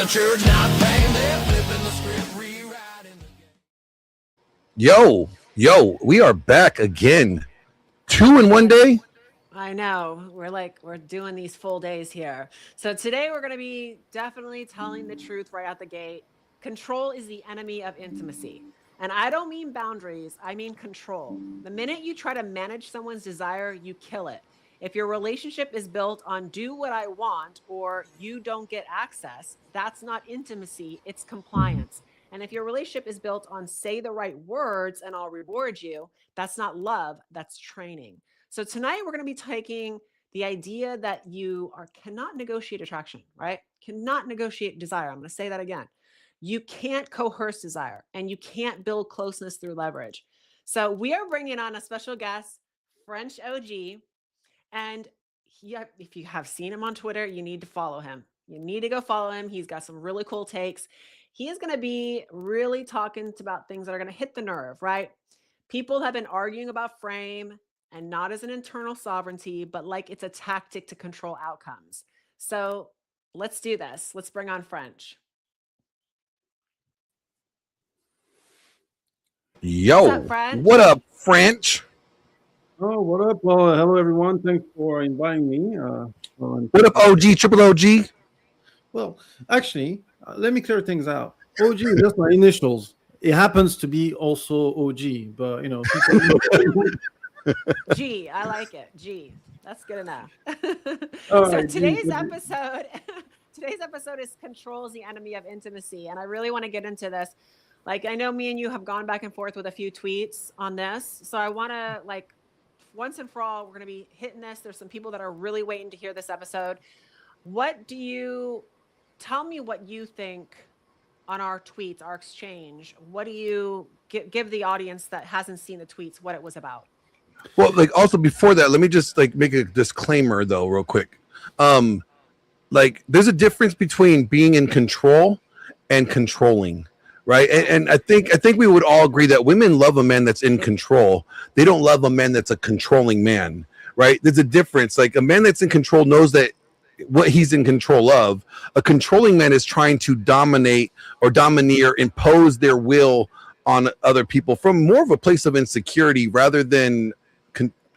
church, not paying, they're flipping the script, rewriting the game. Yo, we are back again. 2 in one day? I know. We're doing these full days here. So today we're going to be definitely telling the truth right out the gate. Control is the enemy of intimacy. And I don't mean boundaries, I mean control. The minute you try to manage someone's desire, you kill it. If your relationship is built on do what I want or you don't get access, that's not intimacy, it's compliance. And if your relationship is built on say the right words and I'll reward you, that's not love, that's training. So tonight we're going to be taking the idea that cannot negotiate attraction, right? Cannot negotiate desire. I'm going to say that again. You can't coerce desire and you can't build closeness through leverage. So we are bringing on a special guest, French OG. And if you have seen him on Twitter, you need to follow him. You need to go follow him. He's got some really cool takes. He is going to be really talking about things that are going to hit the nerve, right? People have been arguing about frame and not as an internal sovereignty, but like it's a tactic to control outcomes. So let's do this. Let's bring on French. Yo, what's up, French? What up, French? Oh, what up? Well, hello, everyone. Thanks for inviting me. What up, OG, triple OG? Well, actually, let me clear things out. OG is just my initials. It happens to be also OG, but, G, I like it. G. That's good enough. So right, today's episode is control is the enemy of intimacy. And I really want to get into this. Like, I know me and you have gone back and forth with a few tweets on this. So I want to, once and for all, we're going to be hitting this. There's some people that are really waiting to hear this episode. Tell me what you think on our tweets, our exchange. What do you give the audience that hasn't seen the tweets what it was about? Well, also before that, let me just make a disclaimer though, real quick. There's a difference between being in control and controlling. Right. And I think we would all agree that women love a man that's in control. They don't love a man that's a controlling man. Right. There's a difference. Like a man that's in control knows that what he's in control of. A controlling man is trying to dominate or domineer, impose their will on other people from more of a place of insecurity rather than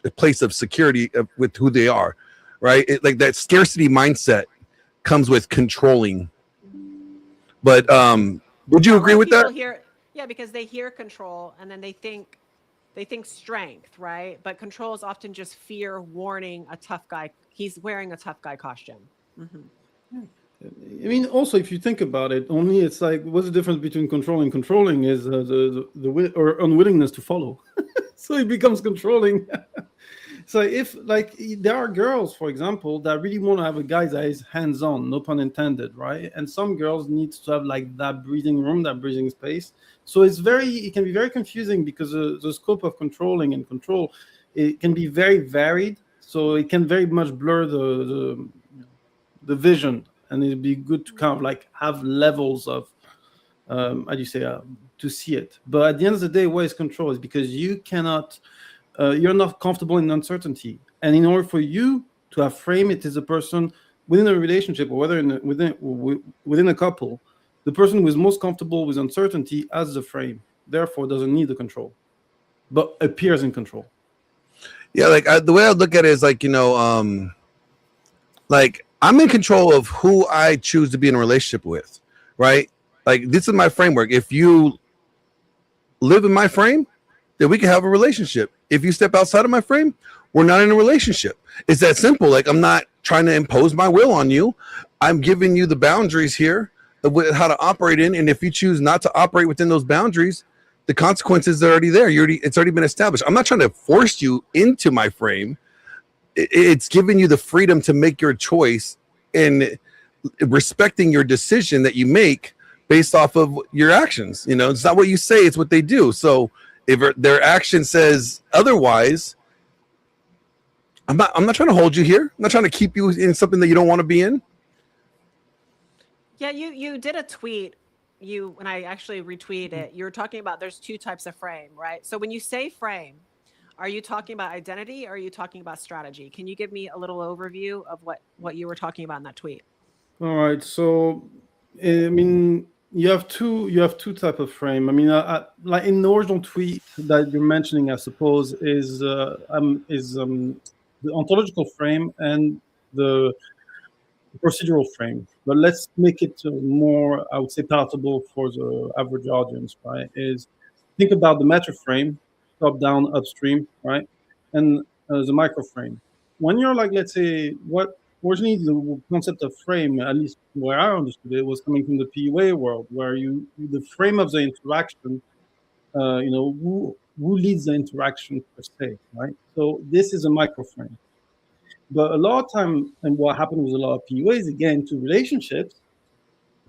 a place of security with who they are. Right. That scarcity mindset comes with controlling. But would you agree with that? Because they hear control and then they think strength, right? But control is often just fear, warning a tough guy. He's wearing a tough guy costume. Mm-hmm. I mean, also, if you think about it, only it's what's the difference between controlling? Controlling is the or unwillingness to follow. So it becomes controlling. So if there are girls, for example, that really want to have a guy that is hands-on, no pun intended, right? And some girls need to have that breathing room, that breathing space. So it can be very confusing because the scope of controlling and control, it can be very varied. So it can very much blur the vision, and it'd be good to kind of have levels of to see it. But at the end of the day, what is control is because you cannot. You're not comfortable in uncertainty, and in order for you to have frame, it is a person within a relationship or whether within a couple, the person who is most comfortable with uncertainty has the frame, therefore doesn't need the control, but appears in control. Yeah, the way I look at it is I'm in control of who I choose to be in a relationship with, right? This is my framework. If you live in my frame, then we can have a relationship. If you step outside of my frame, we're not in a relationship. It's that simple. I'm not trying to impose my will on you. I'm giving you the boundaries here of how to operate in. And if you choose not to operate within those boundaries, the consequences are already there. It's already been established. I'm not trying to force you into my frame. It's giving you the freedom to make your choice and respecting your decision that you make based off of your actions. It's not what you say, it's what they do. So if their action says otherwise, I'm not trying to hold you here. I'm not trying to keep you in something that you don't want to be in. Yeah, you did a tweet. When I actually retweeted it, you were talking about there's two types of frame, right? So when you say frame, are you talking about identity or are you talking about strategy? Can you give me a little overview of what you were talking about in that tweet? All right. So I mean, you have two type of frame. I mean, like in the original tweet that you're mentioning, I suppose, is the ontological frame and the procedural frame. But let's make it more, I would say, palatable for the average audience. Right? Is think about the meta frame, top down, upstream, right, and the micro frame. When you're like, let's say, what originally the concept of frame, at least where I understood it, was coming from the PUA world, where the frame of the interaction, who leads the interaction per se, right? So this is a micro frame. But a lot of time, and what happened with a lot of PUAs, again, to relationships,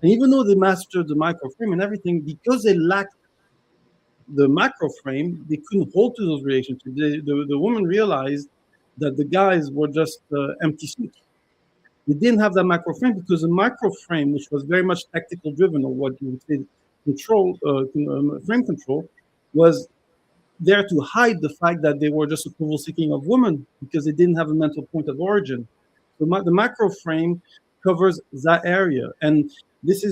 and even though they mastered the micro frame and everything, because they lacked the macro frame, they couldn't hold to those relationships. The woman realized that the guys were just empty suits. They didn't have that macro frame because the micro frame, which was very much tactical driven, or what you would say frame control, was there to hide the fact that they were just approval seeking of women because they didn't have a mental point of origin. So the macro frame covers that area, and this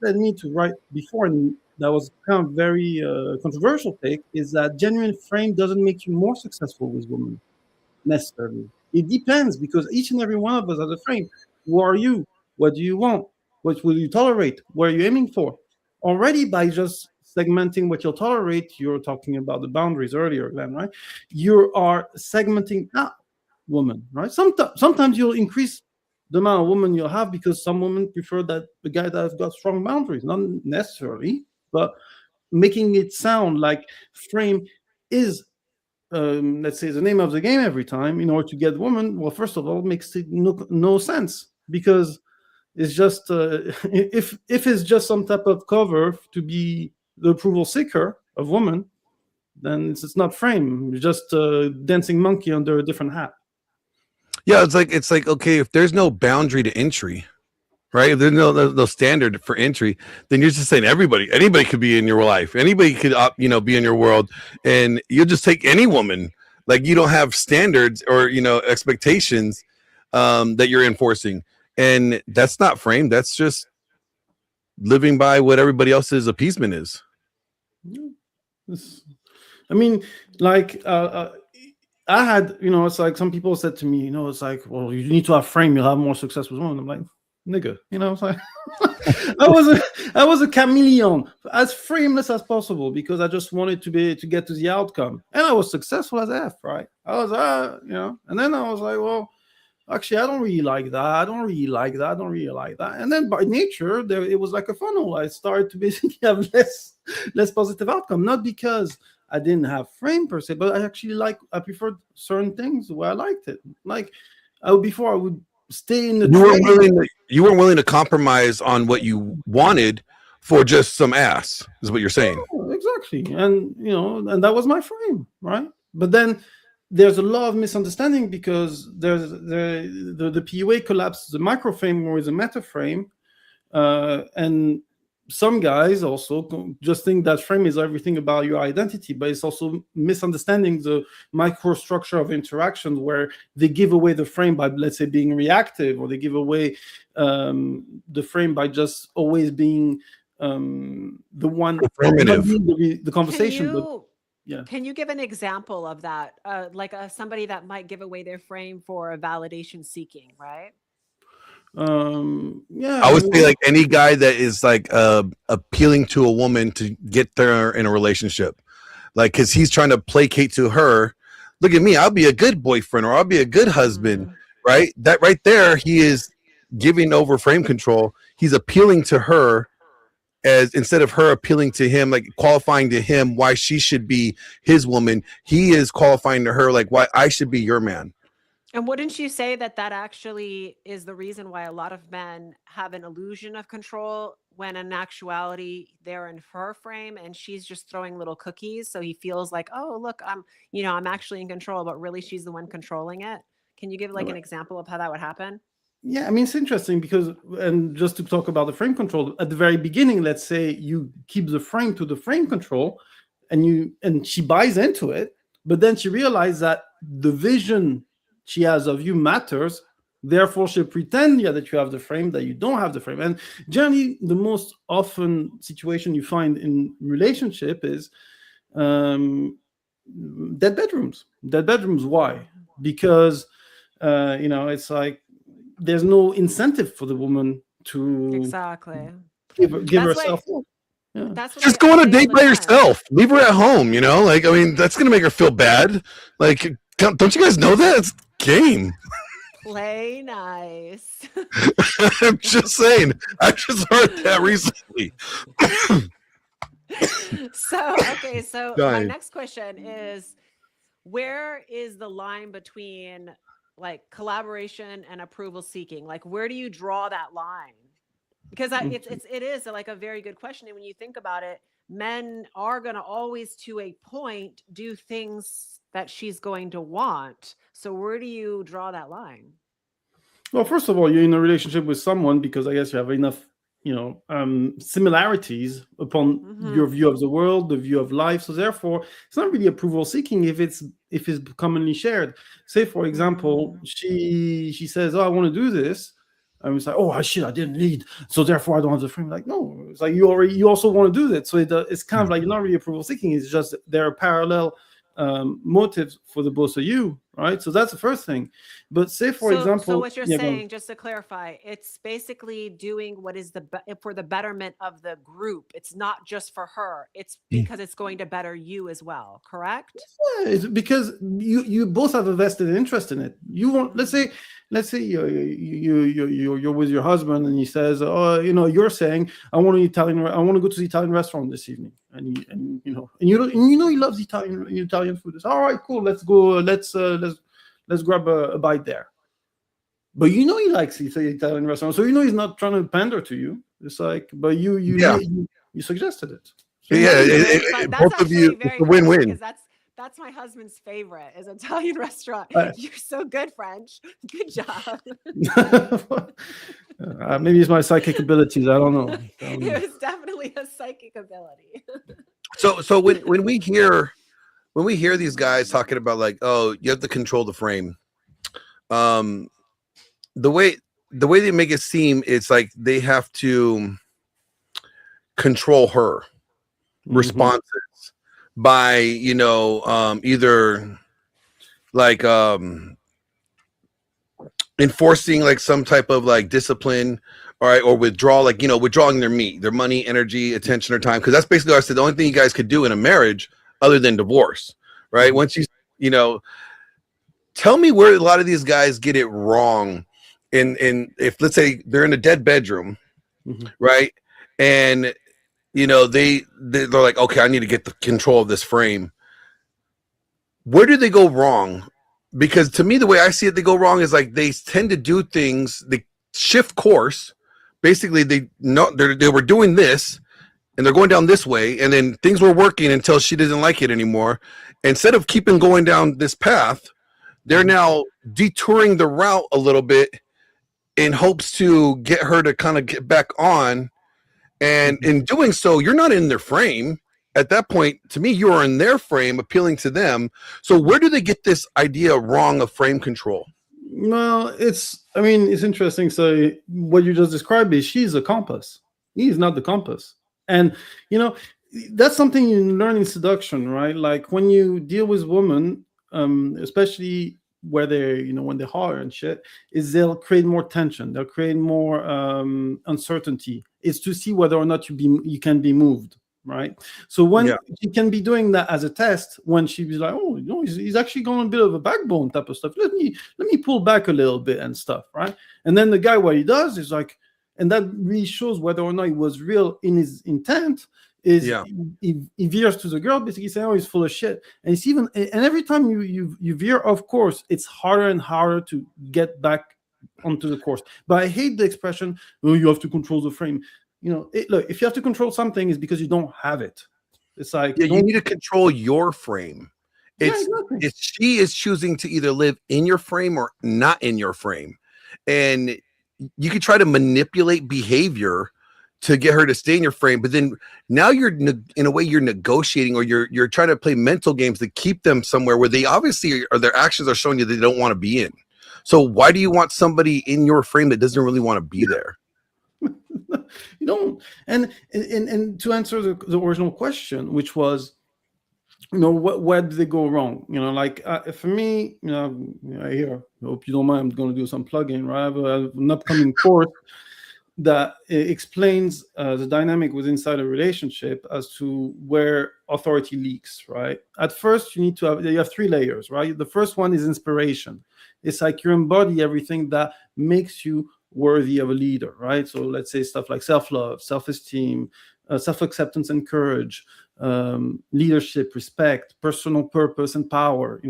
led me to write before, and that was kind of very controversial take, is that genuine frame doesn't make you more successful with women necessarily. It depends, because each and every one of us has a frame. Who are you? What do you want? What will you tolerate? What are you aiming for? Already by just segmenting what you'll tolerate, you're talking about the boundaries earlier, Glenn, right? You are segmenting out women, right? Sometimes you'll increase the amount of women you'll have because some women prefer that the guy that has got strong boundaries, not necessarily, but making it sound like frame is let's say the name of the game every time in order to get women. Well, first of all, it makes no sense, because it's just if it's just some type of cover to be the approval seeker of women, then it's not frame. It's just a dancing monkey under a different hat. Yeah, it's like okay, if there's no boundary to entry, right? If there's no standard for entry, then you're just saying anybody could be in your life. Anybody could be in your world, and you'll just take any woman. Like, you don't have standards or expectations that you're enforcing, and that's not frame. That's just living by what everybody else's appeasement is. I mean, like I had, it's like some people said to me, it's like, well, you need to have frame, you'll have more success with women. I'm like, nigga, it's like I was a chameleon, as frameless as possible, because I just wanted to get to the outcome, and I was successful as F, right? I was and then I was like, well, actually, I don't really like that. I don't really like that. And then by nature, it was like a funnel. I started to basically have less positive outcome, not because I didn't have frame per se, but I preferred certain things where I liked it. Like before, I would stay in the. You weren't willing to compromise on what you wanted for just some ass, is what you're saying. Oh, exactly, and and that was my frame, right? But then there's a lot of misunderstanding, because there's the PUA collapses the micro frame with a meta frame, and some guys also just think that frame is everything about your identity, but it's also misunderstanding the microstructure of interactions, where they give away the frame by, let's say, being reactive, or they give away the frame by just always being the one the conversation. Can you give an example of that? Like somebody that might give away their frame for a validation seeking, right? I would say, like, any guy that is like appealing to a woman to get there in a relationship, like, because he's trying to placate to her. Look at me, I'll be a good boyfriend, or I'll be a good husband, right? That right there, he is giving over frame control. He's appealing to her, as instead of her appealing to him, like qualifying to him why she should be his woman, he is qualifying to her like why I should be your man. And wouldn't you say that actually is the reason why a lot of men have an illusion of control, when in actuality they're in her frame and she's just throwing little cookies, so he feels like, oh, look, I'm actually in control, but really she's the one controlling it? Can you give like an example of how that would happen? Yeah, I mean, it's interesting because, and just to talk about the frame control, at the very beginning, let's say you keep the frame to the frame control, and she buys into it, but then she realizes that the vision she has of you matters Therefore, she'll pretend that you have the frame, that you don't have the frame. And generally, the most often situation you find in relationship is dead bedrooms. Dead bedrooms. Why? Because it's like there's no incentive for the woman to Exactly. give That's herself why- up. Yeah. That's what Just I go on a say all date the by time. yourself. Leave her at home. Like, I mean, that's gonna make her feel bad. Like, don't you guys know that? It's game. Play nice. I'm just saying. I just heard that recently. So my Dying. next question is, where is the line between like collaboration and approval seeking? Like, where do you draw that line? Because it is like a very good question. And when you think about it, men are going to always, to a point, do things that she's going to want. So where do you draw that line? Well, first of all, you're in a relationship with someone because I guess you have enough, similarities upon your view of the world, the view of life. So therefore, it's not really approval seeking if it's commonly shared. Say, for example, she says, "Oh, I want to do this." And it's like, "Oh shit, I didn't lead, so therefore I don't have the frame." Like, no, it's like you also want to do that. So it's kind of like not really approval seeking. It's just there are parallel motives for the both of you, right? So that's the first thing. But say, for example, so what you're saying, just to clarify, it's basically doing what is for the betterment of the group. It's not just for her. It's because it's going to better you as well. Correct? Yeah, it's because you both have a vested interest in it. You want, let's say you're with your husband and he says, "Oh, you're saying I want to go to the Italian restaurant this evening," and he loves Italian food. It's all right, cool. Let's go. Let's grab a bite there. But he likes the Italian restaurant, so he's not trying to pander to you. It's like, but you suggested it. So both of you, it's a win-win. Because that's my husband's favorite, is Italian restaurant. You're so good, French. Good job. Maybe it's my psychic abilities. I don't know. It was definitely a psychic ability. So when we hear these guys talking about like, oh, you have to control the frame, the way they make it seem, it's like they have to control her responses by either like enforcing like some type of like discipline, all right, or withdrawing their money, energy, attention, or time, because that's basically what I said, the only thing you guys could do in a marriage other than divorce, right? Once tell me where a lot of these guys get it wrong in if, let's say, they're in a dead bedroom, right, and they're like, okay, I need to get the control of this frame. Where do they go wrong? Because to me, the way I see it, they go wrong is like they tend to do things, they shift course. Basically, they were doing this and they're going down this way, and then things were working until she didn't like it anymore. Instead of keeping going down this path, they're now detouring the route a little bit in hopes to get her to kind of get back on. And in doing so, you're not in their frame. At that point, to me, you are in their frame, appealing to them. So where do they get this idea wrong of frame control? Well, it's interesting. So what you just described is she's a compass. He's not the compass. And, that's something you learn in seduction, right? Like when you deal with women, especially where they're, when they're hard and shit, is they'll create more tension. They'll create more uncertainty. It's to see whether or not you can be moved, right? So when she can be doing that as a test, when she was like, "Oh, he's actually going a bit of a backbone type of stuff. Let me pull back a little bit and stuff," right? And then the guy, what he does is like, and that really shows whether or not he was real in his intent. He veers to the girl, basically saying, "Oh, he's full of shit." And it's and every time you veer off course, it's harder and harder to get back onto the course. But I hate the expression, "Oh, you have to control the frame." Look, if you have to control something, it's because you don't have it. It's like you need to control your frame. Exactly. She is choosing to either live in your frame or not in your frame, and you could try to manipulate behavior to get her to stay in your frame, but then now in a way you're negotiating, or you're trying to play mental games to keep them somewhere where they obviously, or their actions are showing you they don't want to be in. So why do you want somebody in your frame that doesn't really want to be there? You don't. And to answer the original question, which was, where did they go wrong? Like for me, here, I hope you don't mind, I'm going to do some plugging, right? I have an upcoming course that explains the dynamic within inside a relationship as to where authority leaks, right? At first, you have 3 layers, right? The first one is inspiration. It's like you embody everything that makes you worthy of a leader, right? So let's say stuff like self-love, self-esteem, self-acceptance and courage, leadership, respect, personal purpose and power.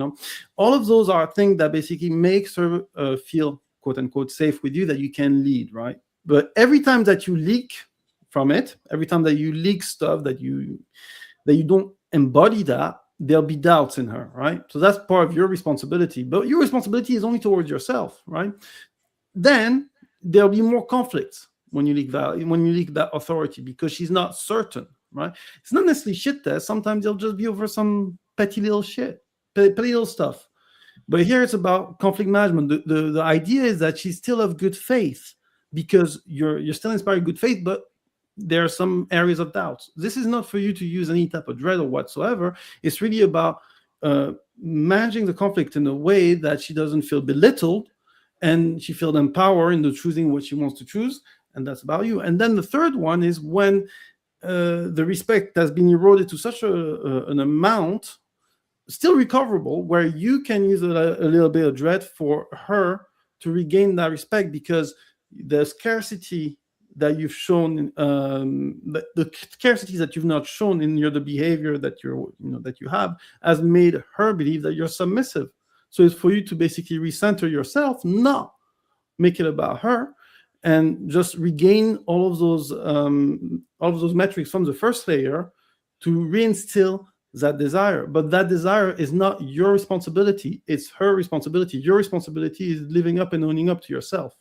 All of those are things that basically makes her feel, quote unquote, safe with you, that you can lead, right? But every time that you leak from it, every time that you leak stuff that you don't embody, that there'll be doubts in her, right? So that's part of your responsibility. But your responsibility is only towards yourself, right? Then there'll be more conflicts when you leak that authority, because she's not certain, right? It's not necessarily shit test. Sometimes it'll just be over some petty little shit, petty little stuff. But here it's about conflict management. The idea is that she's still of good faith, because you're still inspiring good faith, but there are some areas of doubt. This is not for you to use any type of dread or whatsoever. It's really about managing the conflict in a way that she doesn't feel belittled, and she feels empowered in the choosing what she wants to choose, and that's about you. And then the third one is when the respect has been eroded to such an amount, still recoverable, where you can use a little bit of dread for her to regain that respect, because the scarcity that you've shown, the scarcities that you've not shown in the behavior that that you have, has made her believe that you're submissive. So it's for you to basically recenter yourself, not make it about her, and just regain all of those metrics from the first layer to reinstill that desire. But that desire is not your responsibility, it's her responsibility. Your responsibility is living up and owning up to yourself.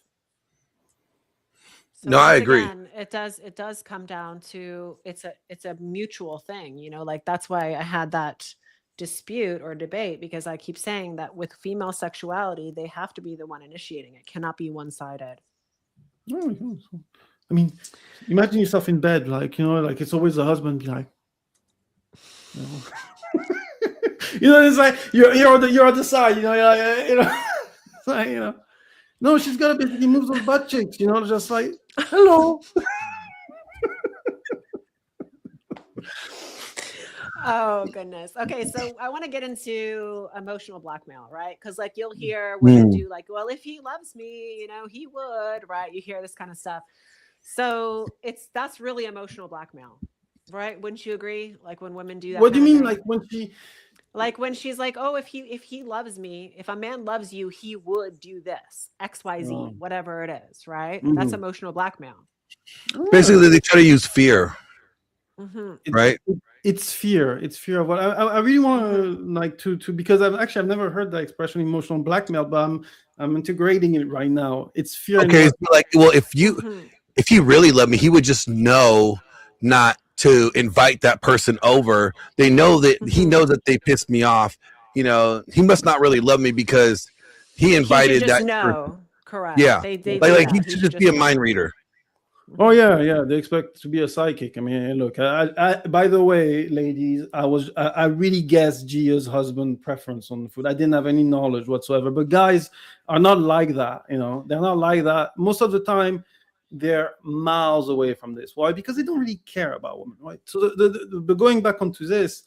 So No, I once agree. again, it does come down to it's a mutual thing, like that's why I had that dispute or debate, because I keep saying that with female sexuality, they have to be the one initiating. It cannot be one-sided. I mean, imagine yourself in bed, like it's always the husband be like, it's like you're on the side, it's like, no, she's got to basically move those butt cheeks, just like, hello. Oh goodness. Okay, so I want to get into emotional blackmail, right? Because like you'll hear women do like, well, if he loves me, he would, right? You hear this kind of stuff. So that's really emotional blackmail, right? Wouldn't you agree? Like when women do that. What do you mean, thing? like when she? Like when she's like, oh, if he loves me, if a man loves you, he would do this, XYZ, whatever it is, right? Mm-hmm. That's emotional blackmail. Basically, they try to use fear, right? It's fear. It's fear of what I really want to because I've never heard that expression, emotional blackmail, but I'm integrating it right now. It's fear. Okay, so like, well, if he really loved me, he would just know not to invite that person over. They know that he knows that they pissed me off. He must not really love me because he invited he should just that. know. Correct. Yeah, they like he should just be a mind reader. Oh yeah. They expect to be a psychic. I mean, look. I by the way, ladies, I really guessed Gia's husband preference on the food. I didn't have any knowledge whatsoever. But guys are not like that. They're not like that. Most of the time, they're miles away from this. Why? Because they don't really care about women, right? So but going back onto this,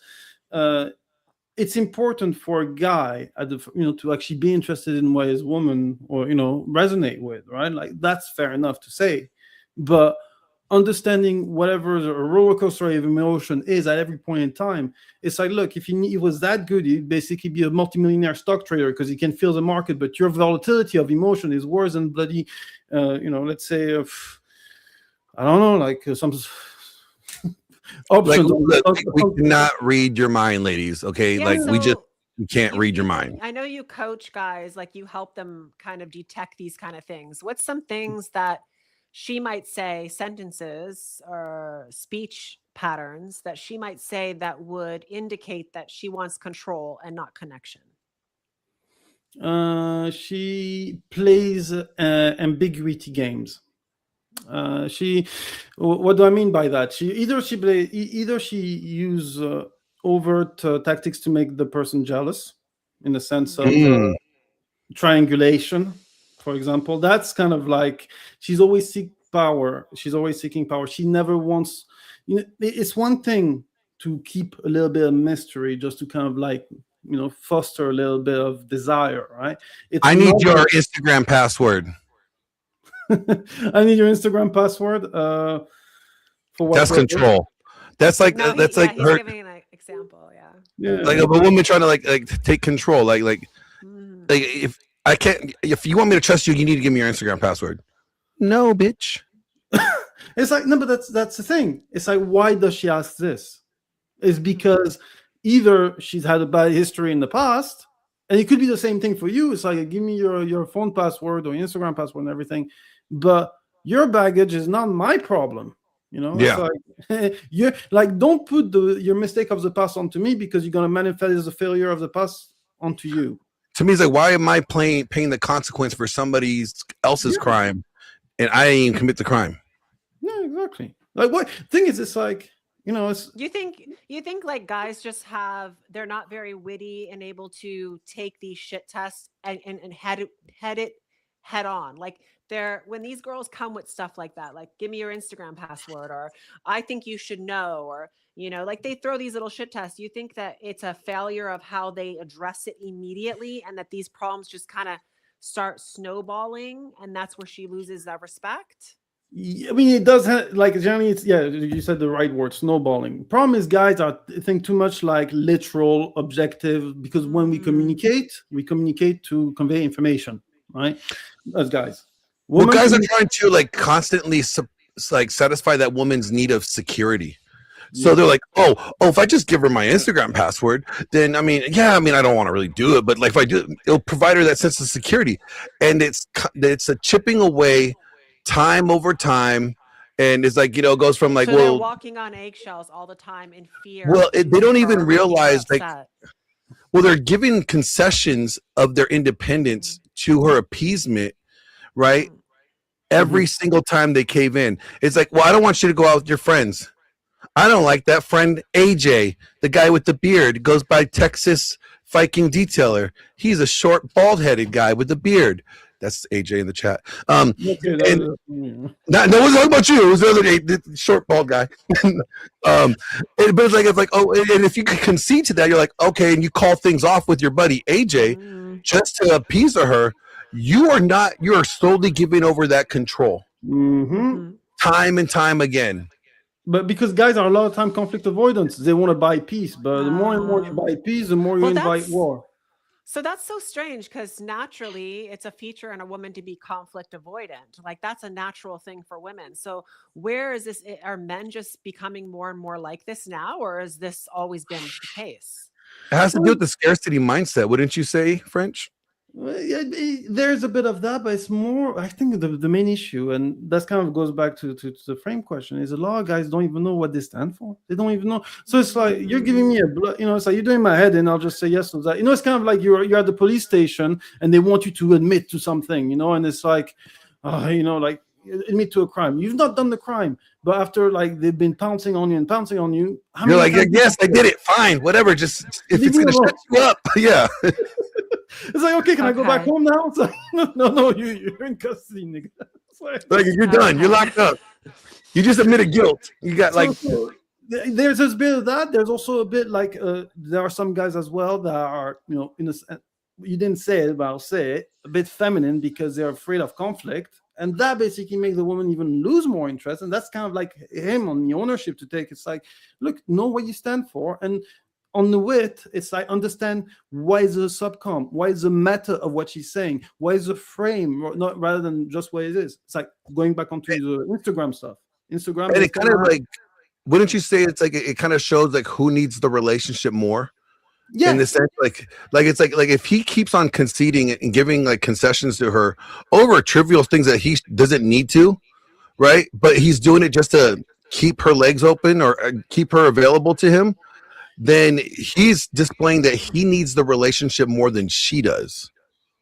it's important for a guy to actually be interested in what his woman or resonate with, right? Like that's fair enough to say. But understanding whatever the roller coaster of emotion is at every point in time, it's like, look, if he was that good, he'd basically be a multimillionaire stock trader because he can feel the market. But your volatility of emotion is worse than bloody, let's say, I don't know, like some options. Like, we cannot read your mind, ladies. Okay, Yeah, we can't read your mind. I know you coach guys, like you help them kind of detect these kind of things. What's some things that she might say, sentences or speech patterns that she might say that would indicate that she wants control and not connection? She plays ambiguity games. What do I mean by that? Either she use overt tactics to make the person jealous, in the sense of triangulation, for example. That's kind of like she's always seeking power. She never wants. It's one thing to keep a little bit of mystery, just to kind of like foster a little bit of desire, right? I need your Instagram password. I need your Instagram password. For what? That's control. That's like he's her giving an example. Yeah. like a woman trying to like take control. Like if I can't, if you want me to trust you, you need to give me your Instagram password. No, bitch. It's like, no, but that's the thing. It's like, why does she ask this? It's because either she's had a bad history in the past, and it could be the same thing for you. It's like, give me your phone password or Instagram password and everything, but your baggage is not my problem. Yeah. It's like, you're like, don't put your mistake of the past onto me, because you're gonna manifest the failure of the past onto you. To me, it's like, why am I paying the consequence for somebody else's crime, and I didn't even commit the crime? Yeah, exactly. Like, what thing is, it's like, it's. You think like guys just they're not very witty and able to take these shit tests and head it head on. Like, when these girls come with stuff like that, like, give me your Instagram password, or I think you should know, or like, they throw these little shit tests. You think that it's a failure of how they address it immediately, and that these problems just kind of start snowballing, and that's where she loses that respect? I mean, it does have, like, generally, it's, yeah, you said the right word, snowballing. Problem is, guys think too much like literal, objective, because when we communicate to convey information, right? As guys. Well, guys are trying to like constantly like satisfy that woman's need of security. So they're like, oh, if I just give her my Instagram password, then I don't want to really do it, but like if I do, it'll provide her that sense of security, and it's a chipping away time over time, and it's like, it goes from like, so they're walking on eggshells all the time in fear. Well, they don't even realize they're giving concessions of their independence to her appeasement, right? Every single time they cave in, it's like, well, I don't want you to go out with your friends. I don't like that friend AJ, the guy with the beard, goes by Texas Viking Detailer. He's a short, bald-headed guy with a beard. That's AJ in the chat. No one's talking about you. It was the other day, the short, bald guy. But it's like, oh, and if you could concede to that, you're like, okay, and you call things off with your buddy AJ just to appease her. You are slowly giving over that control, time and time again. But because guys are a lot of time conflict avoidance, they want to buy peace. But the more and more you buy peace, the more you invite war. So that's so strange, because naturally it's a feature in a woman to be conflict avoidant. Like, that's a natural thing for women. So where is this? Are men just becoming more and more like this now, or has this always been the case? It has to do with the scarcity mindset, wouldn't you say, French? There's a bit of that, but it's more, I think, the main issue, and that kind of goes back to the frame question, is a lot of guys don't even know what they stand for. They don't even know. So it's like, you're giving me it's like you're doing my head, and I'll just say yes to that. It's kind of like you're at the police station, and they want you to admit to something, and it's like, like, admit to a crime. You've not done the crime, but after like they've been pouncing on you, you're like, yes, I did it. Fine, whatever. Just if it's gonna shut you up, yeah. It's like, okay, can I go back home now? It's like, no, you're in custody, nigga. Like you're done. You're locked up. You just admitted guilt. You got there's a bit of that. There's also a bit like there are some guys as well that are, you didn't say it, but I'll say it, a bit feminine, because they're afraid of conflict, and that basically makes the woman even lose more interest. And that's kind of like him on the ownership to take. It's like, look, know what you stand for, and on the width, it's like, understand why is the subcom, why is the matter of what she's saying, why is the frame, not rather than just what it is. It's like going back onto the Instagram stuff. Instagram, and it kind of like, wouldn't you say it's like it kind of shows like who needs the relationship more? Yeah. In the sense, like it's like if he keeps on conceding and giving like concessions to her over trivial things that he doesn't need to, right? But he's doing it just to keep her legs open or keep her available to him, then he's displaying that he needs the relationship more than she does.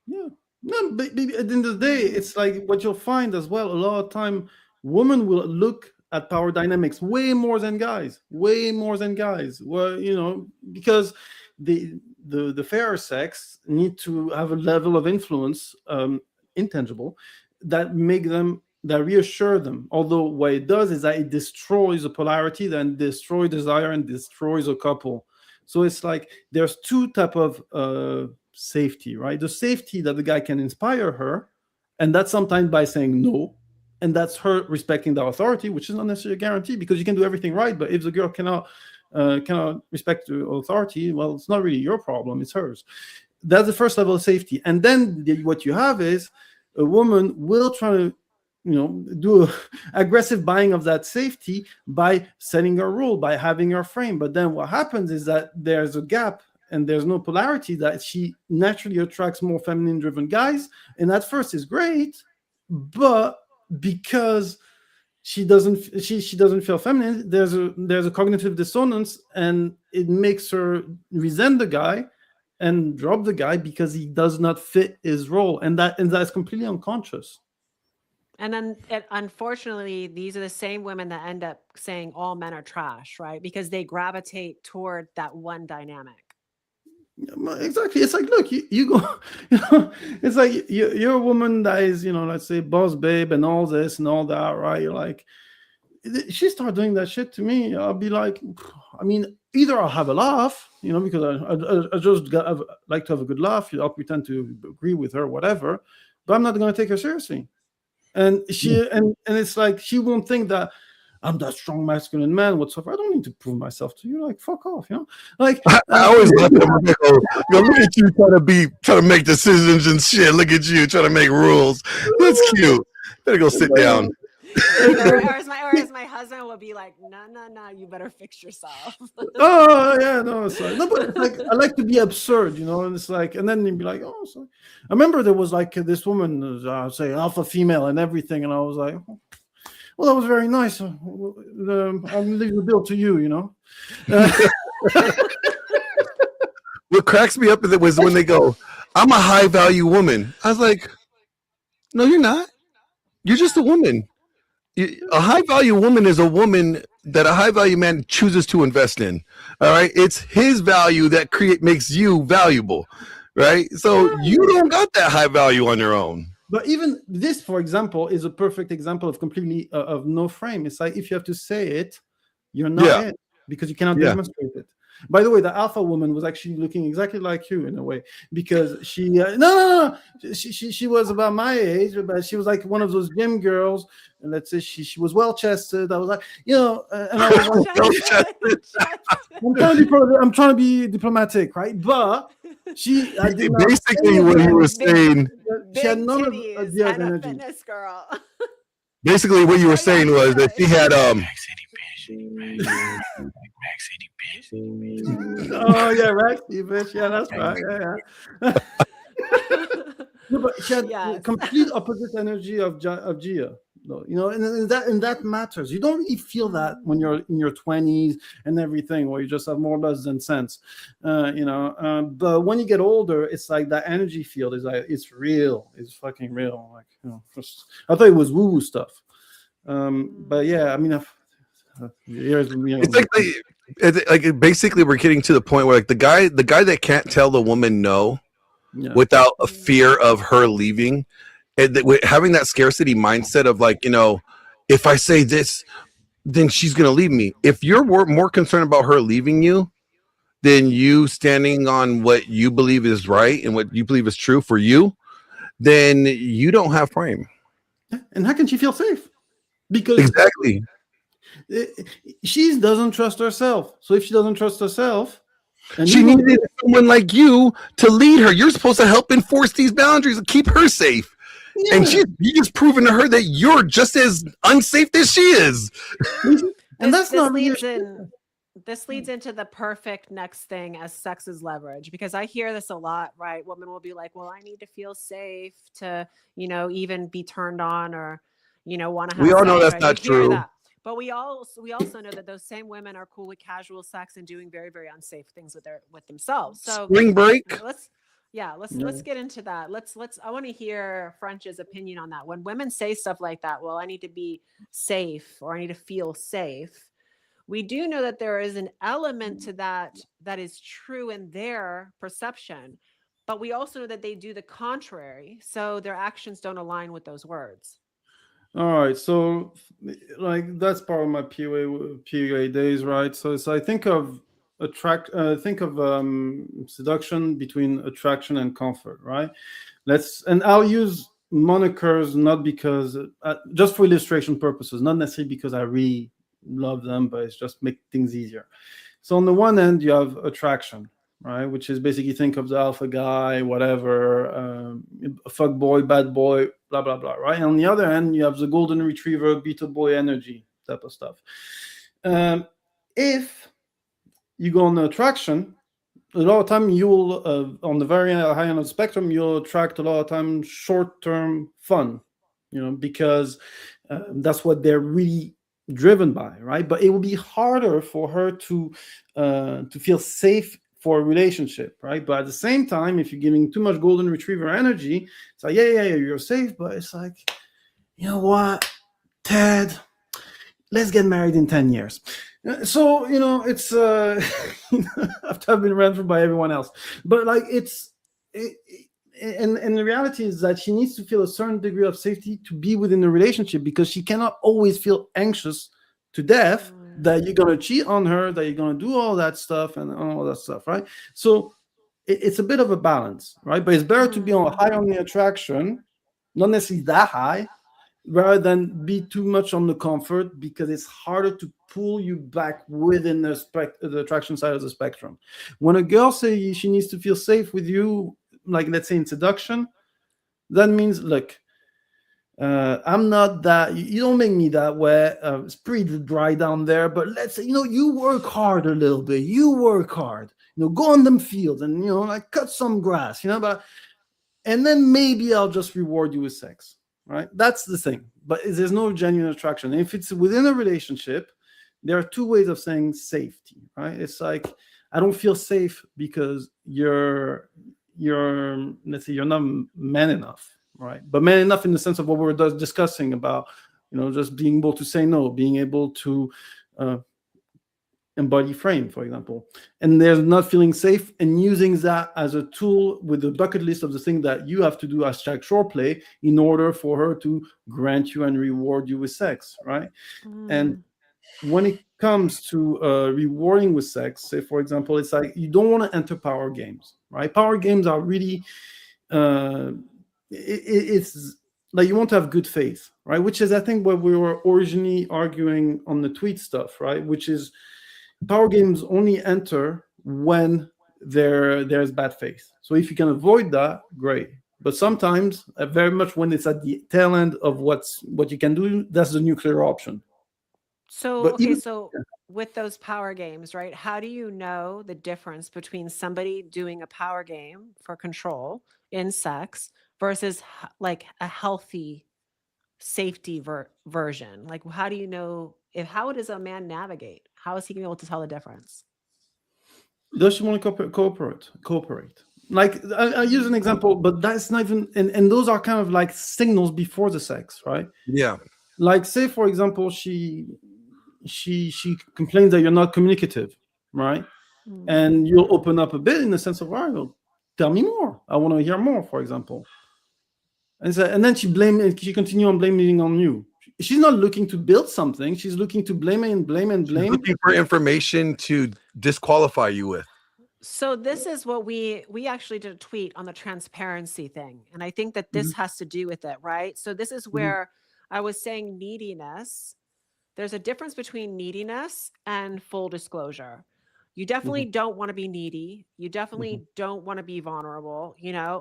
Yeah. No, but at the end of the day, it's like what you'll find as well. A lot of time, women will look at power dynamics way more than guys. Way more than guys. Well, because the fairer sex need to have a level of influence, intangible, that reassure them. Although what it does is that it destroys the polarity, then destroy desire and destroys a couple. So it's like there's two type of safety, right? The safety that the guy can inspire her, and that's sometimes by saying no, and that's her respecting the authority, which is not necessarily a guarantee, because you can do everything right, but if the girl cannot respect the authority, well, it's not really your problem, it's hers. That's the first level of safety. And then what you have is a woman will try to do aggressive buying of that safety by setting a rule, by having her frame. But then what happens is that there's a gap and there's no polarity, that she naturally attracts more feminine driven guys. And at first is great, but because she doesn't feel feminine, there's a cognitive dissonance, and it makes her resent the guy and drop the guy because he does not fit his role. And that's completely unconscious. And then, unfortunately, these are the same women that end up saying all men are trash, right? Because they gravitate toward that one dynamic. Exactly. It's like, look, you go, it's like you're a woman that is, let's say boss babe and all this and all that, right? You're like, she start doing that shit to me, I'll be like, I mean, either I'll have a laugh, because I just like to have a good laugh. I'll pretend to agree with her, whatever, but I'm not going to take her seriously. And and it's like she won't think that I'm that strong masculine man whatsoever. I don't need to prove myself to you. Like, fuck off, Like I always love them. Look at you trying to make decisions and shit. Look at you trying to make rules. That's cute. Better go sit down. or as my husband will be like, no, you better fix yourself. Oh yeah, no, sorry. No, but like I like to be absurd, and it's like, and then you'd be like, oh, sorry. I remember there was like this woman, say alpha female and everything, and I was like, well, that was very nice. I'll leave the bill to you, What cracks me up was when they go, I'm a high value woman. I was like, no, you're not. You're just a woman. A high value woman is a woman that a high value man chooses to invest in. All right. It's his value that makes you valuable. Right. So you don't got that high value on your own. But even this, for example, is a perfect example of completely of no frame. It's like if you have to say it, you're not it, because you cannot demonstrate it. By the way, the alpha woman was actually looking exactly like you in a way, because she no, she was about my age, but she was like one of those gym girls, and let's say she was well chested. I was like, and I was like, I'm trying to be diplomatic, right? But basically what you were saying, she had none of the energy. Fitness girl. Basically, what you were saying was that she had Oh yeah, right, bitch. Yeah, that's right. Yeah. No, but she had complete opposite energy of Gia. And that matters. You don't really feel that when you're in your 20s and everything, where you just have more less than sense, but when you get older, it's like that energy field is like, it's real. It's fucking real. Like, I thought it was woo-woo stuff, but yeah, I mean, it's like basically we're getting to the point where like the guy that can't tell the woman no without a fear of her leaving, and having that scarcity mindset of like, if I say this, then she's gonna leave me. If you're more concerned about her leaving you than you standing on what you believe is right and what you believe is true for you, then you don't have frame. And how can she feel safe? Because exactly. She doesn't trust herself. So if she doesn't trust herself, and she needed someone like you to lead her. You're supposed to help enforce these boundaries and keep her safe. Yeah. And you just proven to her that you're just as unsafe as she is. And that's not this leads into the perfect next thing as sex is leverage, because I hear this a lot, right? Women will be like, well, I need to feel safe to, even be turned on or, want to have We all sex, know that's right? not true. That. But we also know that those same women are cool with casual sex and doing very, very unsafe things with themselves. So spring break. Yeah, let's Yeah. get into that. Let's I want to hear French's opinion on that. When women say stuff like that, well, I need to be safe or I need to feel safe. We do know that there is an element to that that is true in their perception, but we also know that they do the contrary. So their actions don't align with those words. All right, so like that's part of my PUA days, right? So I think of seduction between attraction and comfort, right? And I'll use monikers not because just for illustration purposes, not necessarily because I really love them, but it's just make things easier. So on the one end, you have attraction, right? Which is basically think of the alpha guy, whatever, fuck boy, bad boy, blah, blah, blah, right? And on the other hand, you have the golden retriever, beta boy energy type of stuff. If you go on the attraction, a lot of time you'll, on the very high end of the spectrum, you'll attract a lot of time short-term fun, because that's what they're really driven by, right? But it will be harder for her to feel safe for a relationship, right? But at the same time, if you're giving too much golden retriever energy, it's like, yeah, you're safe, but it's like, you know what, Ted, let's get married in 10 years. So, it's after I've been ranted by everyone else, but like and the reality is that she needs to feel a certain degree of safety to be within the relationship, because she cannot always feel anxious to death that you're going to cheat on her, that you're going to do all that stuff and all that stuff, right? So it's a bit of a balance, right? But it's better to be high on the attraction, not necessarily that high, rather than be too much on the comfort, because it's harder to pull you back within the attraction side of the spectrum. When a girl says she needs to feel safe with you, like let's say in seduction, that means, look, I'm not that, you don't make me that way, it's pretty dry down there, but let's say, you work hard a little bit, go on them fields and, like cut some grass, and then maybe I'll just reward you with sex, right? That's the thing. But there's no genuine attraction. And if it's within a relationship, there are two ways of saying safety, right? It's like, I don't feel safe because you're let's say you're not man enough, right? But man enough in the sense of what we were discussing about, just being able to say no, being able to embody frame, for example. And there's not feeling safe and using that as a tool with the bucket list of the thing that you have to do as shore play in order for her to grant you and reward you with sex, right? And when it comes to rewarding with sex, say, for example, it's like you don't want to enter power games, right? Power games are really, it's like you want to have good faith, right? Which is, I think, what we were originally arguing on the tweet stuff, right? Which is power games only enter when there's bad faith. So if you can avoid that, great. But sometimes, very much when it's at the tail end of what you can do, that's the nuclear option. So, so with those power games, right? How do you know the difference between somebody doing a power game for control in sex versus like a healthy safety version? Like, how do you know how does a man navigate? How is he able to tell the difference? Does she want to cooperate? Like, I use an example, but that's not even, and those are kind of like signals before the sex, right? Yeah. Like, say, for example, she complains that you're not communicative, right? And you'll open up a bit in the sense of, all right, well, tell me more. I want to hear more, for example. And then she continue on blaming on you. She's not looking to build something. She's looking to blame and blame and blame. She's looking for information to disqualify you with. So this is what we actually did a tweet on the transparency thing. And I think that this has to do with it, right? So this is where I was saying neediness. There's a difference between neediness and full disclosure. You definitely don't want to be needy. You definitely don't want to be vulnerable.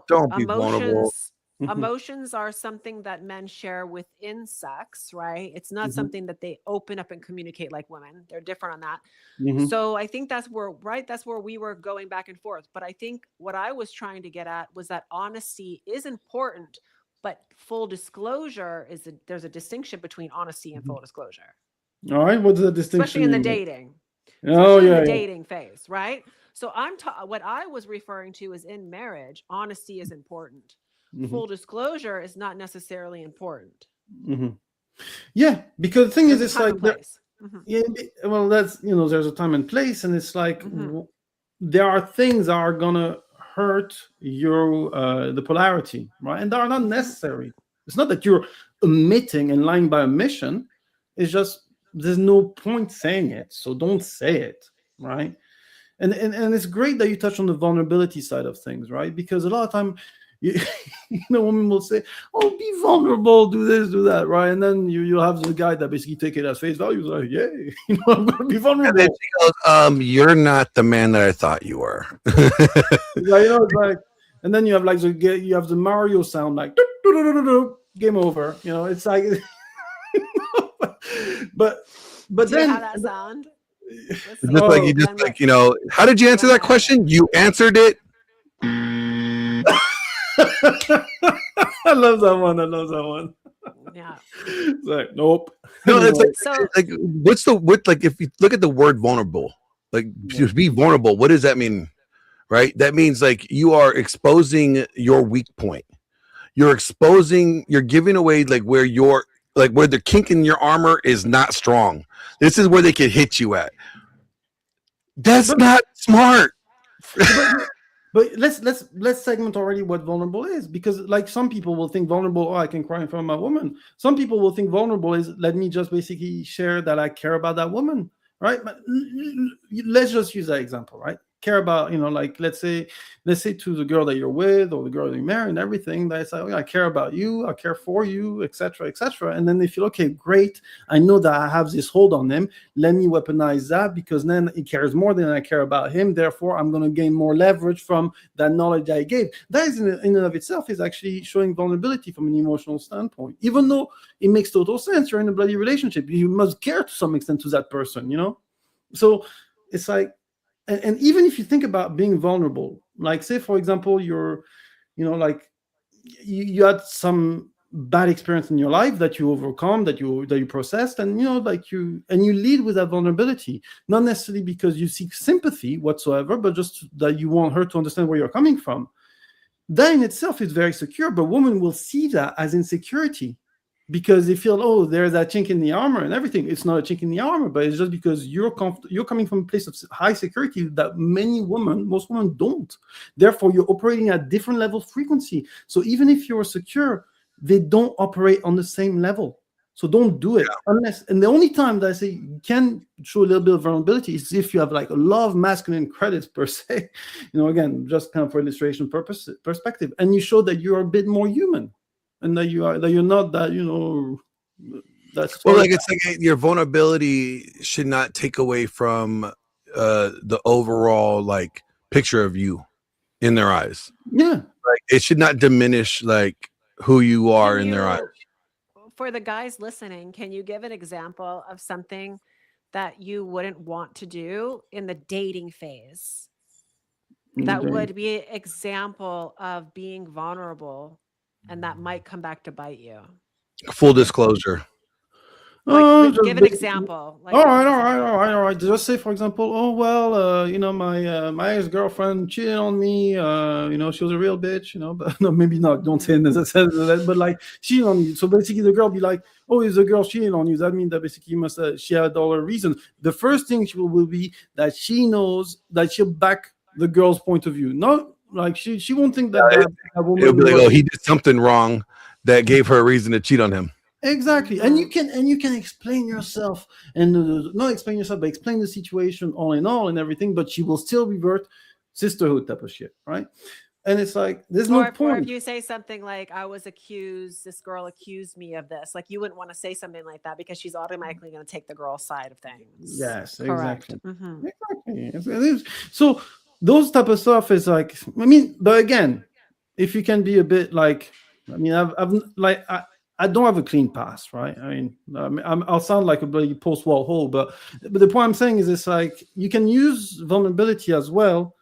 Don't be vulnerable. Emotions are something that men share within sex, right? It's not something that they open up and communicate like women. They're different on that. So I think that's where we were going back and forth. But I think what I was trying to get at was that honesty is important, but full disclosure there's a distinction between honesty and full disclosure. All right, what's the distinction? Especially in the dating. Oh, yeah, in the dating phase, right? So what I was referring to is in marriage, honesty is important. Mhm. Full disclosure is not necessarily important. Mhm. Yeah, because the thing There's is, a it's time like and place. Mhm. yeah, well, that's there's a time and place, and it's like Mhm. there are things that are gonna hurt your the polarity, right? And they are not necessary. It's not that you're omitting and lying by omission. It's just there's no point saying it, so don't say it, right? And it's great that you touch on the vulnerability side of things, right? Because a lot of time, you, women will say, "Oh, be vulnerable, do this, do that," right? And then you'll have the guy that basically take it as face value, like, "Yay, I'm gonna be And vulnerable." then she goes, "You're not the man that I thought you were." Yeah, it's like, and then you have like you have the Mario sound, like game over. It's like, but Do you then have that sound? Let's see. Just like you Glenn, how did you answer Glenn that might have it. question? You answered it. I love that one. Yeah. It's like, nope. No, it's So like if you look at the word vulnerable, like to be vulnerable, what does that mean? Right? That means like you are exposing your weak point. You're giving away like where where the kink in your armor is not strong. This is where they can hit you at. That's not smart. But let's segment already what vulnerable is, because like some people will think vulnerable, oh, I can cry in front of my woman. Some people will think vulnerable is, let me just basically share that I care about that woman, right? But let's just use that example, right? Care about, like let's say to the girl that you're with or the girl that you marry and everything, they say, oh, I care about you, I care for you, etc., etc. And then they feel, okay, great, I know that I have this hold on him, let me weaponize that, because then he cares more than I care about him, therefore I'm going to gain more leverage from that knowledge I gave. That is in and of itself is actually showing vulnerability from an emotional standpoint, even though it makes total sense. You're in a bloody relationship, you must care to some extent to that person, so it's like, and even if you think about being vulnerable, like say for example you're like you had some bad experience in your life that you overcome, that you processed, and like you lead with that vulnerability, not necessarily because you seek sympathy whatsoever, but just that you want her to understand where you're coming from. That in itself is very secure, but women will see that as insecurity, because they feel, oh, there's that chink in the armor and everything. It's not a chink in the armor, but it's just because you're coming from a place of high security that most women don't. Therefore, you're operating at different level of frequency. So even if you're secure, they don't operate on the same level. So don't do it and the only time that I say you can show a little bit of vulnerability is if you have like a lot of masculine credits per se, again, just kind of for illustration perspective, and you show that you're a bit more human. And that you're not that, that's well, like it's like your vulnerability should not take away from the overall like picture of you in their eyes. Yeah, like it should not diminish like who you are in their eyes. For the guys listening, can you give an example of something that you wouldn't want to do in the dating phase? That would be an example of being vulnerable, and that might come back to bite you. Full disclosure. Like, give an example. Like, all right. Just say, for example, oh well, my ex-girlfriend cheated on me. She was a real bitch. But no, maybe not. Don't say that. But like, cheated on you. So basically, the girl be like, oh, is the girl cheating on you? That means that basically she had all her reasons. The first thing she will be that she knows that she'll back the girl's point of view. Not like she won't think that woman. It'll be like, oh, he did something wrong that gave her a reason to cheat on him. Exactly, and you can explain yourself, and not explain yourself, but explain the situation all in all and everything. But she will still revert sisterhood type of shit, right? And it's like there's no point. Or if you say something like, this girl accused me of this, like you wouldn't want to say something like that because she's automatically going to take the girl's side of things. Yes, correct. Exactly. Mm-hmm. Exactly. So those type of stuff is like, but again, if you can be a bit like, I don't have a clean past, right? I'll sound like a bloody post-war hole, but the point I'm saying is it's like you can use vulnerability as well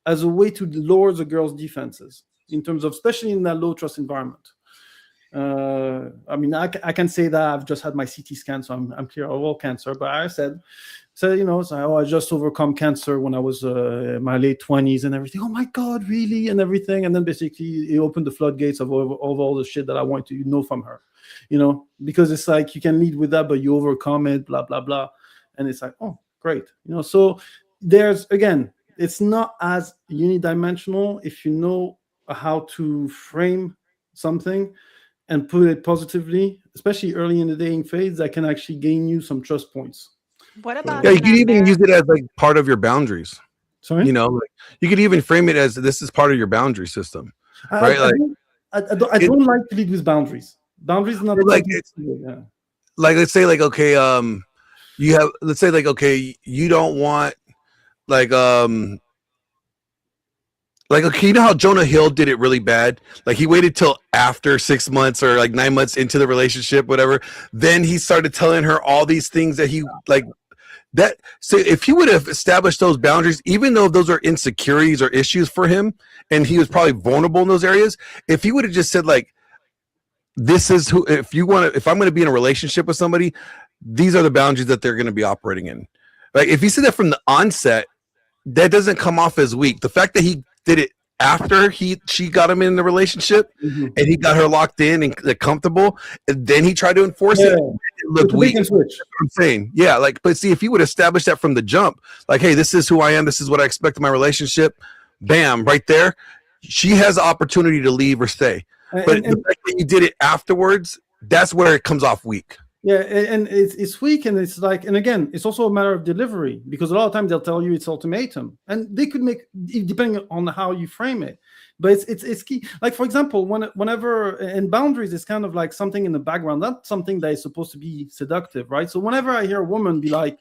as a way to lower the girl's defenses in terms of, especially in that low trust environment. I can say that I've just had my CT scan, so I'm clear of all cancer. But I said, So, oh, I just overcome cancer when I was in my late 20s and everything. Oh my God, really? And everything. And then basically he opened the floodgates of all the shit that I want to know from her, because it's like you can lead with that, but you overcome it, blah, blah, blah. And it's like, oh, great. So there's, again, it's not as unidimensional if you know how to frame something and put it positively, especially early in the dating phase, that can actually gain you some trust points. What about Yeah, you in can even use America? it as like part of your boundaries. Sorry? Like, you could even frame it as this is part of your boundary system, right? I don't like to lead with boundaries. Boundaries not Like like let's say like okay, you have let's say like okay, you don't want like okay, you know how Jonah Hill did it really bad? Like he waited till after 6 months or like 9 months into the relationship, whatever. Then he started telling her all these things that he like that. So if he would have established those boundaries, even though those are insecurities or issues for him, and he was probably vulnerable in those areas, if he would have just said like, this is who, if I'm going to be in a relationship with somebody, these are the boundaries that they're going to be operating in. Like if he said that from the onset, that doesn't come off as weak. The fact that he did it after she got him in the relationship and he got her locked in and comfortable, and then he tried to enforce it looked weak. I'm saying, yeah, like, but see, if he would establish that from the jump, like, hey, this is who I am, this is what I expect in my relationship, bam, right there, she has the opportunity to leave or stay. But the fact that you did it afterwards, that's where it comes off weak. Yeah, and it's weak, and it's like, and again, it's also a matter of delivery, because a lot of times they'll tell you it's ultimatum, and they could make, depending on how you frame it. But it's key. Like for example, whenever in boundaries, it's kind of like something in the background, not something that is supposed to be seductive, right? So whenever I hear a woman be like,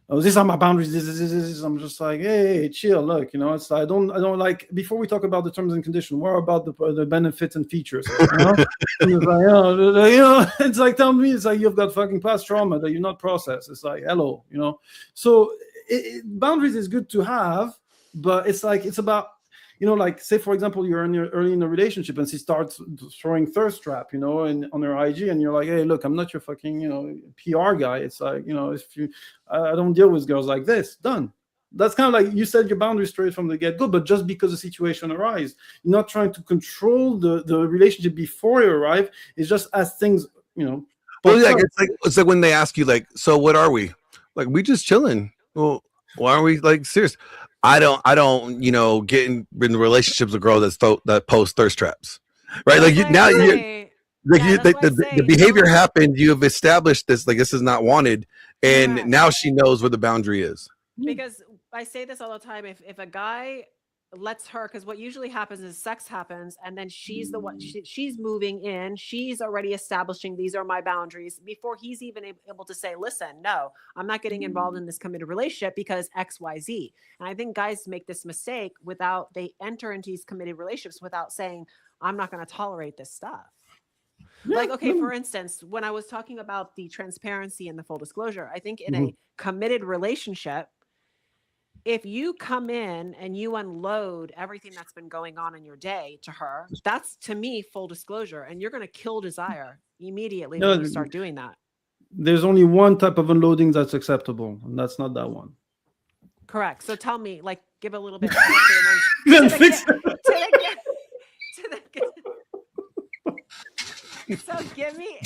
oh, these are my boundaries. This. I'm just like, hey, chill. Look, it's like, I don't like. Before we talk about the terms and conditions, what about the benefits and features? And it's like, it's like, tell me, it's like you've got fucking past trauma that you're not processed. It's like, hello, So boundaries is good to have, but it's like it's about. Like say for example, you're early in a relationship and she starts throwing thirst trap, and on her IG, and you're like, hey, look, I'm not your fucking, PR guy. It's like, if I don't deal with girls like this. Done. That's kind of like you set your boundaries straight from the get-go, but just because the situation arises, you're not trying to control the relationship before you arrive. It's just as things, Well, yeah, it's like when they ask you like, so what are we? Like, we just chilling. Well, why are we like serious? I don't, get in relationships with girls that post thirst traps, right? Like the behavior happened. You have established this, like this is not wanted, and now she knows where the boundary is. Because I say this all the time: if a guy lets her, because what usually happens is sex happens, and then she's the one, she's moving in, she's already establishing these are my boundaries before he's even able to say, listen, no, I'm not getting involved in this committed relationship because XYZ. And I think guys make this mistake they enter into these committed relationships without saying, I'm not going to tolerate this stuff. Like, okay, for instance, when I was talking about the transparency and the full disclosure, I think in a committed relationship, if you come in and you unload everything that's been going on in your day to her, that's to me full disclosure, and you're going to kill desire immediately when you start doing that. There's only one type of unloading that's acceptable, and that's not that one. Correct. So tell me, like, give a little bit. So give me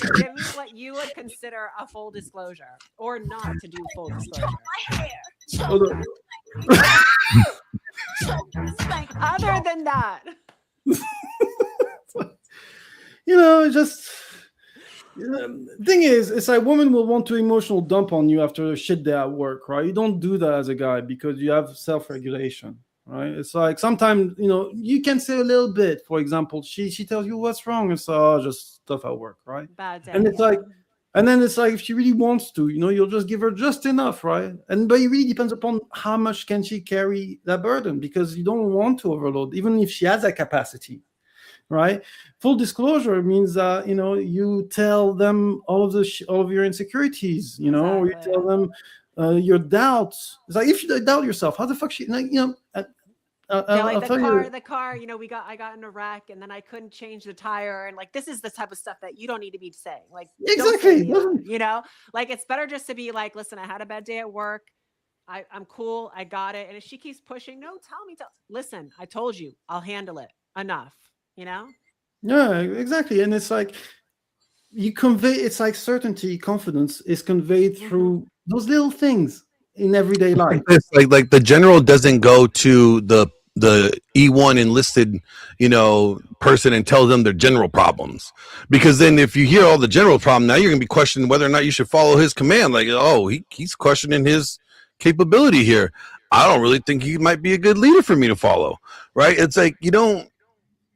what you would consider a full disclosure, or not to do full disclosure. Other than that, just thing is, it's like women will want to emotional dump on you after a shit day at work, right? You don't do that as a guy because you have self-regulation. Right, it's like sometimes you can say a little bit. For example, she tells you what's wrong, it's just stuff at work, right? Bad day, and it's like, and then it's like if she really wants to, you'll just give her just enough, right? But it really depends upon how much can she carry that burden, because you don't want to overload, even if she has that capacity, right? Full disclosure means that you tell them all of your insecurities, or you tell them your doubts. It's like if you doubt yourself, how the fuck Yeah, like I'll tell you. the car, I got in a wreck and then I couldn't change the tire. And like, this is the type of stuff that you don't need to be saying. Like, don't say Exactly. any of that, like it's better just to be like, listen, I had a bad day at work. I'm cool. I got it. And if she keeps pushing, no, listen, I told you, I'll handle it. Enough, you know? Yeah, exactly. And it's like it's like certainty, confidence is conveyed through those little things in everyday life. It's like the general doesn't go to the E1 enlisted, person and tell them their general problems, because then if you hear all the general problem, now you're gonna be questioning whether or not you should follow his command. Like, oh, he's questioning his capability here. I don't really think he might be a good leader for me to follow. Right? It's like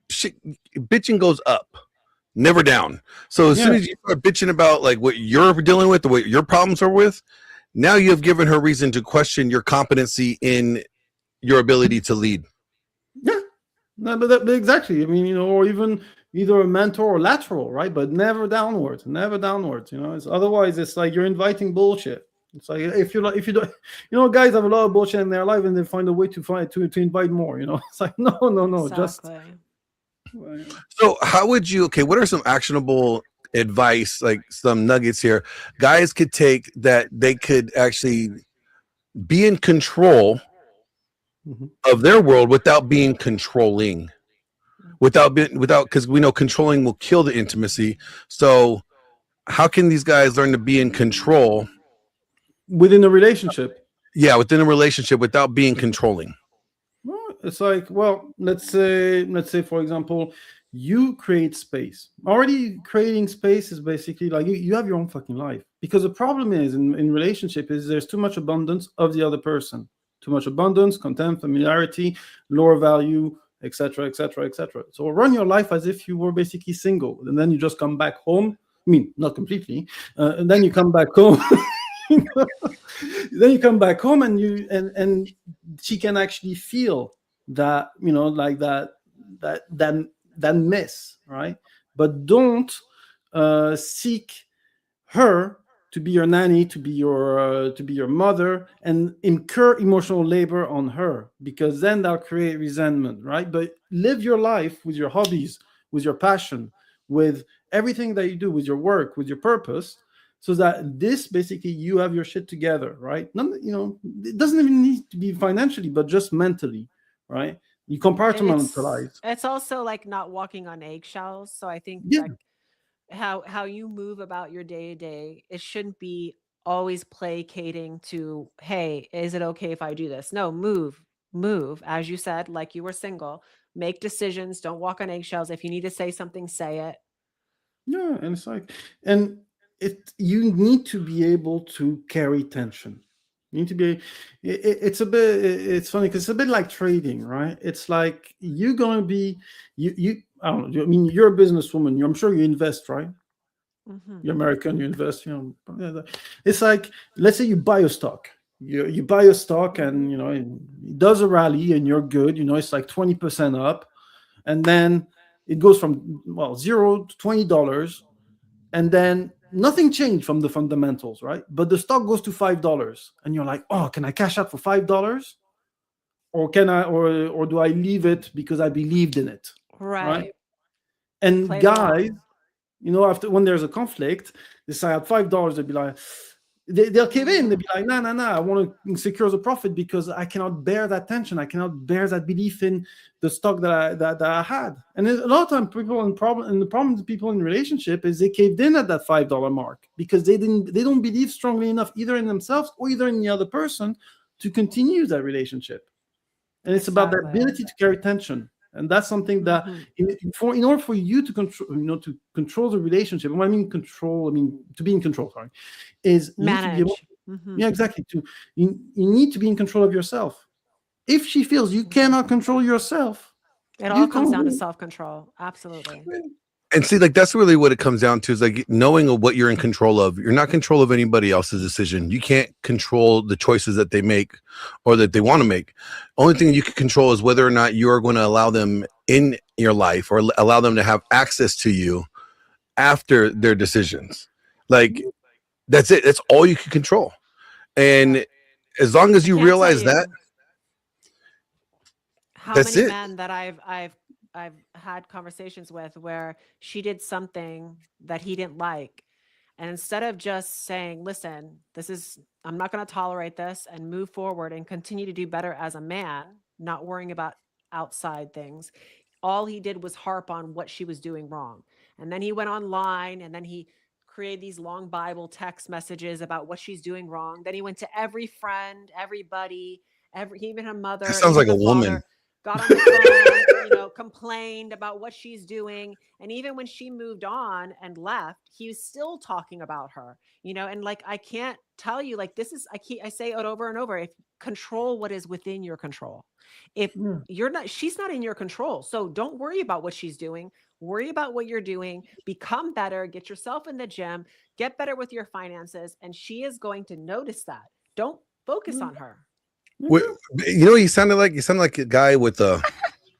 bitching goes up, never down. So as soon as you start bitching about like what you're dealing with, what your problems are with, now you have given her reason to question your competency in your ability to lead. Yeah, no, but exactly. I mean, or even either a mentor or lateral, right? But never downwards, never downwards. It's otherwise it's like you're inviting bullshit. It's like if you don't, guys have a lot of bullshit in their life and they find a way to invite more. It's like no, Exactly. So how would you? Okay, what are some actionable advice, like some nuggets here, guys could take that they could actually be in control of their world without being controlling, without because we know controlling will kill the intimacy. So how can these guys learn to be in control within a relationship? Yeah, within a relationship without being controlling. Well, it's like, let's say for example, you create space. Already creating space is basically like you have your own fucking life. Because the problem is in relationship is there's too much abundance of the other person. Too much abundance, contempt, familiarity, lower value, etc., etc., etc. So run your life as if you were basically single, and then you just come back home. I mean, not completely. And then you come back home. Then you come back home, and she can actually feel that, like that miss, right? But don't seek her to be your nanny, to be your mother, and incur emotional labor on her, because then that'll create resentment, right? But live your life with your hobbies, with your passion, with everything that you do, with your work, with your purpose, so that this basically you have your shit together, right? It doesn't even need to be financially, but just mentally, right? You compartmentalize. It's also like not walking on eggshells. So I think Yeah. like how you move about your day to day, it shouldn't be always placating to, hey, is it okay if I do this? No, move, as you said, like you were single, make decisions, don't walk on eggshells. If you need to say something, say it. Yeah, and it's like, and you need to be able to carry tension. You need to be. It's a bit. It's funny because it's a bit like trading, right? It's like you're gonna be you. I don't know. I mean, you're a businesswoman. I'm sure you invest, right? You're American. You invest. It's like, let's say you buy a stock. You buy a stock, and it does a rally, and you're good. It's like 20% up, and then it goes from $0 to $20, and then nothing changed from the fundamentals, right? But the stock goes to $5, and you're like, oh, can I cash out for $5, or can I, or do I leave it because I believed in it, right? And guys, after when there's a conflict, they say at $5, they'll be like, they'll cave in. They'll be like, no, I want to secure the profit because I cannot bear that tension. I cannot bear that belief in the stock that I had. And a lot of times, the problem with people in relationship is they caved in at that $5 mark because they don't believe strongly enough either in themselves or either in the other person to continue that relationship. And it's about the ability to carry tension. And that's something that, in order for you to control, to control the relationship. And when I mean control, I mean to be in control. Sorry, is manage. Yeah, exactly. You need to be in control of yourself. If she feels you cannot control yourself, it all comes down to self-control. Absolutely. And see, like that's really what it comes down to, is like knowing what you're in control of. You're not in control of anybody else's decision. You can't control the choices that they make or that they want to make. Only thing you can control is whether or not you are going to allow them in your life or allow them to have access to you after their decisions. Like that's it. That's all you can control. And as long as you realize that. how That's many it. men that I've had conversations with where she did something that he didn't like, and instead of just saying, listen, I'm not going to tolerate this and move forward and continue to do better as a man, not worrying about outside things, all he did was harp on what she was doing wrong. And then he went online and then he created these long Bible text messages about what she's doing wrong. Then he went to every friend, everybody, even her mother, That sounds even like the a woman. father, got on the phone, complained about what she's doing. And even when she moved on and left, he was still talking about her, and like, I can't tell you, like, I say it over and over. If control what is within your control, if she's not in your control. So don't worry about what she's doing. Worry about what you're doing, become better, get yourself in the gym, get better with your finances. And she is going to notice that. Don't focus on her. You sounded like a guy with a.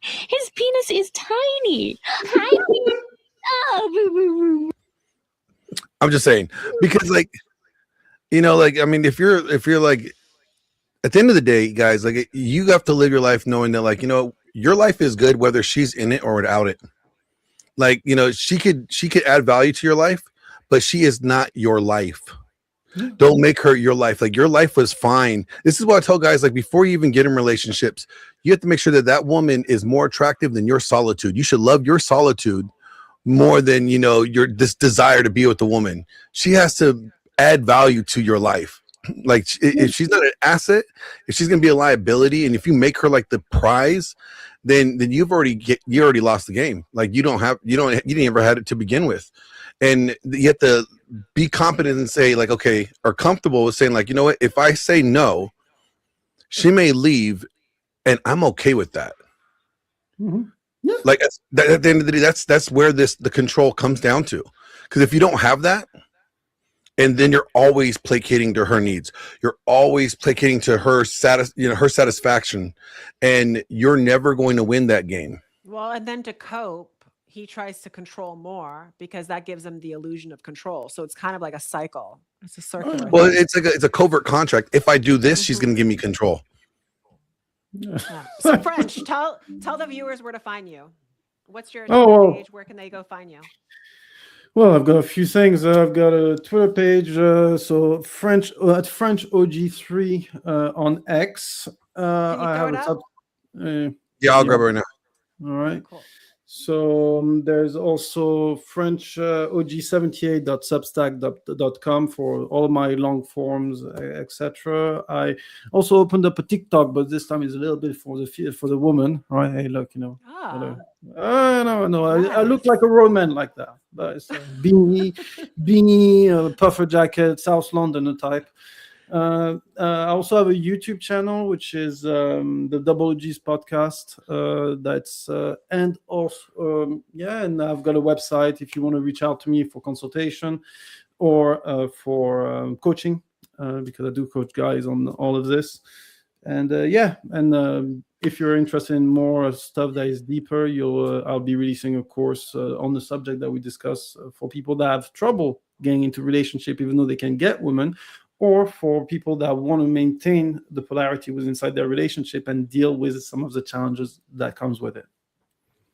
His penis is tiny. I'm just saying, because I mean, if you're like, at the end of the day, guys, like, you have to live your life knowing that, like, your life is good whether she's in it or without it. Like, she could add value to your life, but she is not your life. Don't make her your life. Like, your life was fine. This is what I tell guys, like, before you even get in relationships, you have to make sure that woman is more attractive than your solitude. You should love your solitude more than, your this desire to be with the woman. She has to add value to your life. Like, if she's not an asset, if she's going to be a liability, and if you make her like the prize, then you already lost the game. Like, you didn't ever had it to begin with. And you have to be competent and say, like, okay, or comfortable with saying, like, you know what, if I say no, she may leave, and I'm okay with that. Mm-hmm. Yeah. Like, at the end of the day, that's where the control comes down to. Because if you don't have that, and then you're always placating to her needs, you're always placating to her her satisfaction, and you're never going to win that game. Well, and then to cope, he tries to control more because that gives him the illusion of control. So it's kind of like a cycle. It's a circular. Well, it's a covert contract. If I do this, she's going to give me control. Yeah. So French, tell the viewers where to find you. What's your page? Where can they go find you? Well, I've got a few things. I've got a Twitter page, so French at French OG3 on X. I have it up? Yeah, I'll grab it right now. All right. Cool. So there's also French og78.substack.com for all my long forms, etc. I also opened up a TikTok, but this time it's a little bit for the woman, right? Hey, look, no, I look like a road man like that, but it's beanie, puffer jacket, South London type. I also have a YouTube channel, which is the Double G's podcast. And I've got a website if you want to reach out to me for consultation or for coaching, because I do coach guys on all of this. And if you're interested in more stuff that is deeper, I'll be releasing a course on the subject that we discuss for people that have trouble getting into relationship, even though they can get women, or for people that want to maintain the polarity within inside their relationship and deal with some of the challenges that comes with it.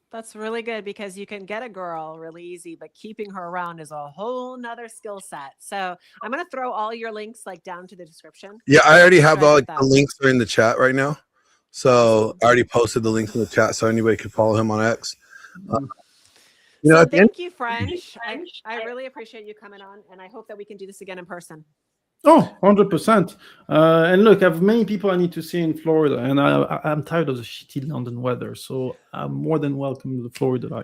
That's really good, because you can get a girl really easy, but keeping her around is a whole nother skill set. So I'm going to throw all your links down to the description. Yeah, I already have all the links are in the chat right now. So I already posted the links in the chat, so anybody can follow him on X. Thank you, French. I really appreciate you coming on, and I hope that we can do this again in person. Oh, 100%. And look, I have many people I need to see in Florida, and I'm tired of the shitty London weather, so I'm more than welcome to Florida.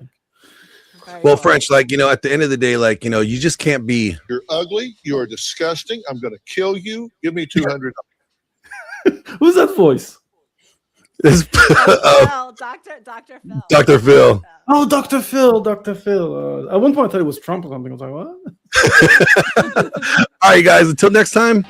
Well, French, at the end of the day, you just can't be. You're ugly. You are disgusting. I'm going to kill you. Give me $200. Who's that voice? Dr. Phil. Dr. Phil. Oh, Dr. Phil. At one point, I thought it was Trump or something. I was like, what? All right, guys. Until next time.